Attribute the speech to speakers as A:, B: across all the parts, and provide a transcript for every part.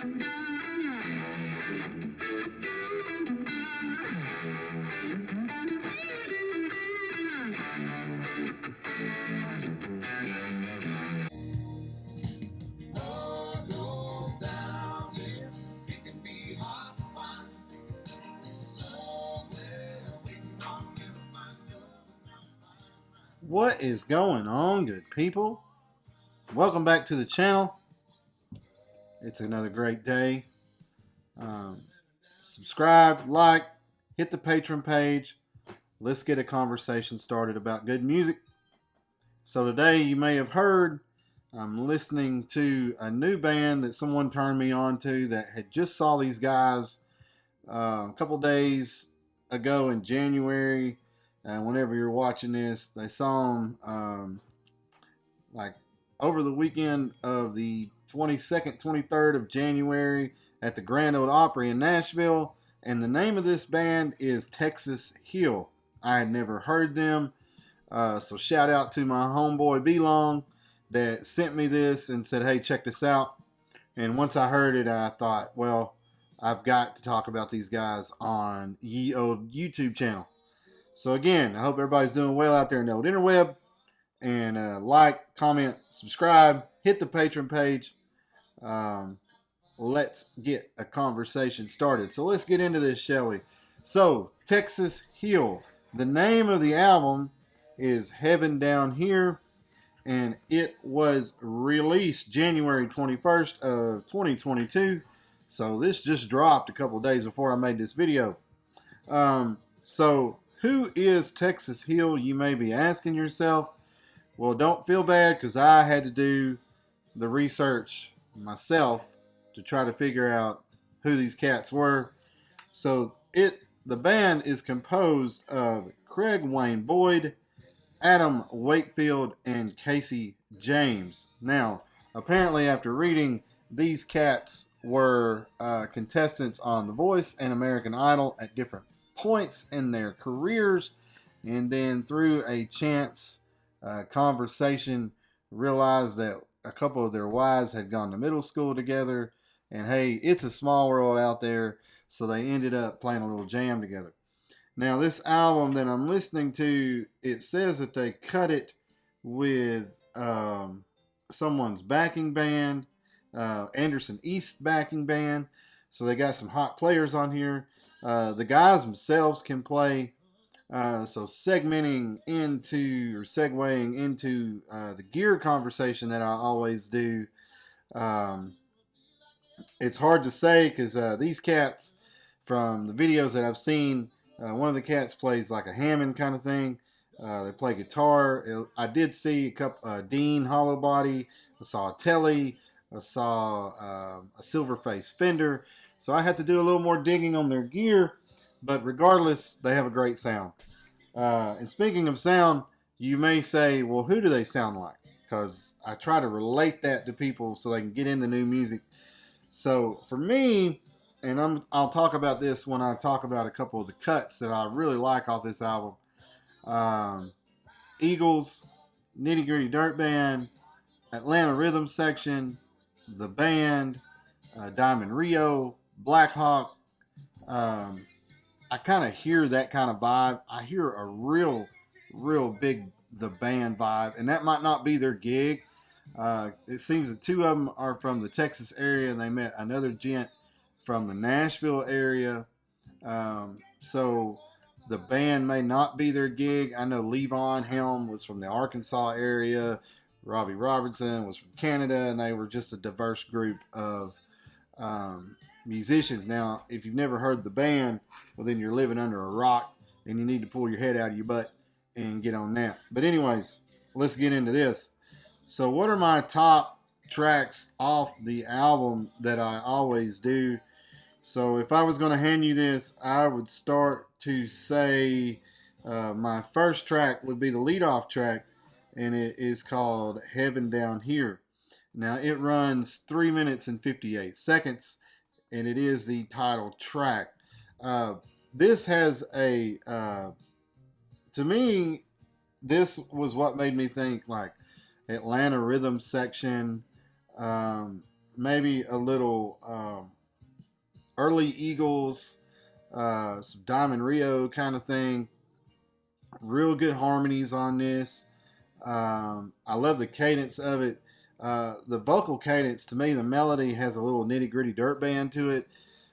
A: What is going on, good people? Welcome back to the channel. It's another great day. Subscribe, like, hit the Patreon page. Let's get a conversation started about good music. So today you may have heard I'm listening to a new band that someone turned me on to that had just saw these guys a couple days ago in January. Whenever you're watching this, they saw them like over the weekend of the 22nd, 23rd of January at the Grand Ole Opry in Nashville. And the name of this band is Texas Hill. I had never heard them. So shout out to my homeboy B-Long that sent me this and said, hey, check this out. And once I heard it, I thought, well, I've got to talk about these guys on ye old YouTube channel. So again, I hope everybody's doing well out there in the old interweb. And like, comment, subscribe, hit the Patreon page. Let's get a conversation started. So let's get into this, shall we? So, Texas Hill. The name of the album is Heaven Down Here. And it was released January 21st of 2022. So this just dropped a couple days before I made this video. So who is Texas Hill, you may be asking yourself? Well, don't feel bad because I had to do the research myself to try to figure out who these cats were. So the band is composed of Craig Wayne Boyd, Adam Wakefield, and Casey James. Now, apparently after reading, these cats were contestants on The Voice and American Idol at different points in their careers, and then through a chance conversation realized that a couple of their wives had gone to middle school together, and hey, it's a small world out there, so they ended up playing a little jam together. Now this album that I'm listening to, it says that they cut it with someone's backing band, Anderson East backing band, so they got some hot players on here. The guys themselves can play. So segueing into the gear conversation that I always do, it's hard to say because these cats, from the videos that I've seen, one of the cats plays like a Hammond kind of thing. They play guitar. I did see a couple Dean hollow body. I saw a Telly. I saw a Silverface Fender. So I had to do a little more digging on their gear. But regardless, they have a great sound. And speaking of sound, you may say, well, who do they sound like? Because I try to relate that to people so they can get into new music. So for me, and I'll talk about this when I talk about a couple of the cuts that I really like off this album. Eagles, Nitty Gritty Dirt Band, Atlanta Rhythm Section, The Band, Diamond Rio, Black Hawk. I kind of hear that kind of vibe. I hear a real big The Band vibe, and that might not be their gig. It seems that two of them are from the Texas area, and they met another gent from the Nashville area. So the band may not be their gig. I know Levon Helm was from the Arkansas area. Robbie Robertson was from Canada, and they were just a diverse group of musicians. Now, if you've never heard the band, well, then you're living under a rock, and you need to pull your head out of your butt and get on that. But anyways, let's get into this. So what are my top tracks off the album that I always do? So if I was going to hand you this, I would start to say my first track would be the leadoff track, and it is called Heaven Down Here. Now it runs 3 minutes and 58 seconds, and it is the title track. This has a, to me, this was what made me think like Atlanta Rhythm Section, maybe a little early Eagles, some Diamond Rio kind of thing. Real good harmonies on this. I love the cadence of it. The vocal cadence, to me, the melody has a little nitty gritty dirt band to it.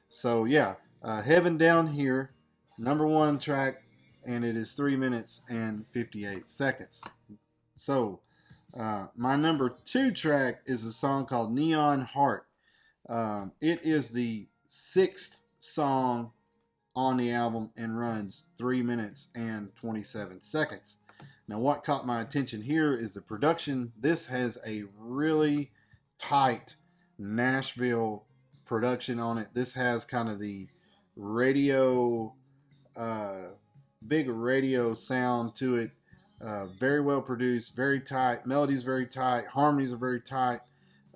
A: So, yeah, Heaven Down Here, number one track, and it is 3 minutes and 58 seconds. So, my number two track is a song called Neon Heart. It is the sixth song on the album and runs 3 minutes and 27 seconds. Now, what caught my attention here is the production. This has a really tight Nashville production on it. This has kind of the radio, big radio sound to it. Very well produced, very tight. Melodies very tight. Harmonies are very tight.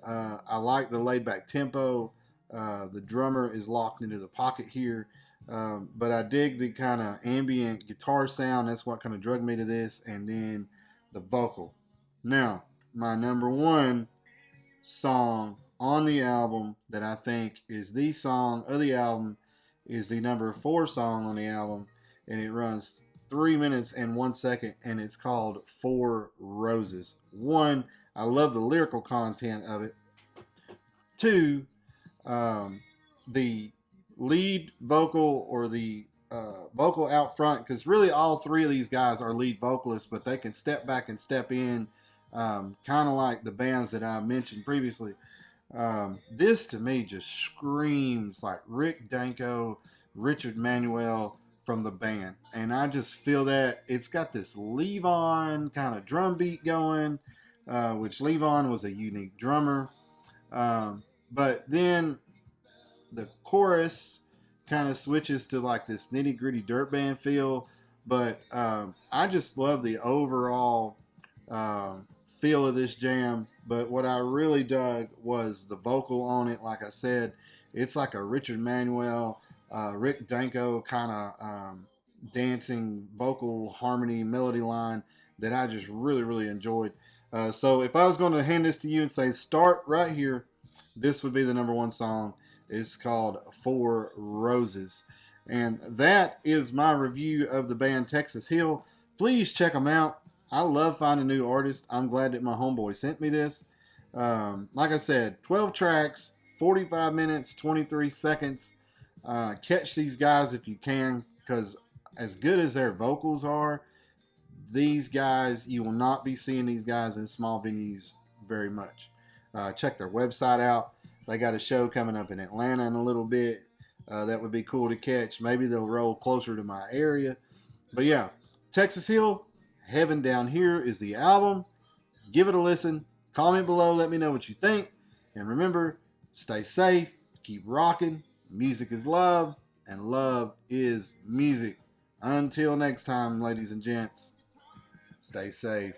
A: I like the laid back tempo. The drummer is locked into the pocket here. But I dig the kind of ambient guitar sound. That's what kind of drug me to this. And then the vocal. Now, my number one song on the album that I think is the song of the album is the number 4 song on the album. And it runs 3 minutes and 1 second. And it's called 4 Roses. 1, I love the lyrical content of it. 2, the lead vocal or the vocal out front, because really all 3 of these guys are lead vocalists, but they can step back and step in, kind of like the bands that I mentioned previously. This to me just screams like Rick Danko, Richard Manuel from the band, and I just feel that it's got this Levon kind of drum beat going, which Levon was a unique drummer, but then the chorus kind of switches to like this nitty gritty dirt band feel, but I just love the overall feel of this jam. But what I really dug was the vocal on it. Like I said, it's like a Richard Manuel, Rick Danko kind of dancing vocal harmony melody line that I just really enjoyed. So if I was going to hand this to you and say start right here, this would be the number 1 song. It's called 4 Roses. And that is my review of the band Texas Hill. Please check them out. I love finding new artists. I'm glad that my homeboy sent me this. Like I said, 12 tracks, 45 minutes, 23 seconds. Catch these guys if you can, because as good as their vocals are, these guys, you will not be seeing these guys in small venues very much. Check their website out. They got a show coming up in Atlanta in a little bit. That would be cool to catch. Maybe they'll roll closer to my area. But yeah, Texas Hill, Heaven Down Here is the album. Give it a listen. Comment below. Let me know what you think. And remember, stay safe. Keep rocking. Music is love. And love is music. Until next time, ladies and gents, stay safe.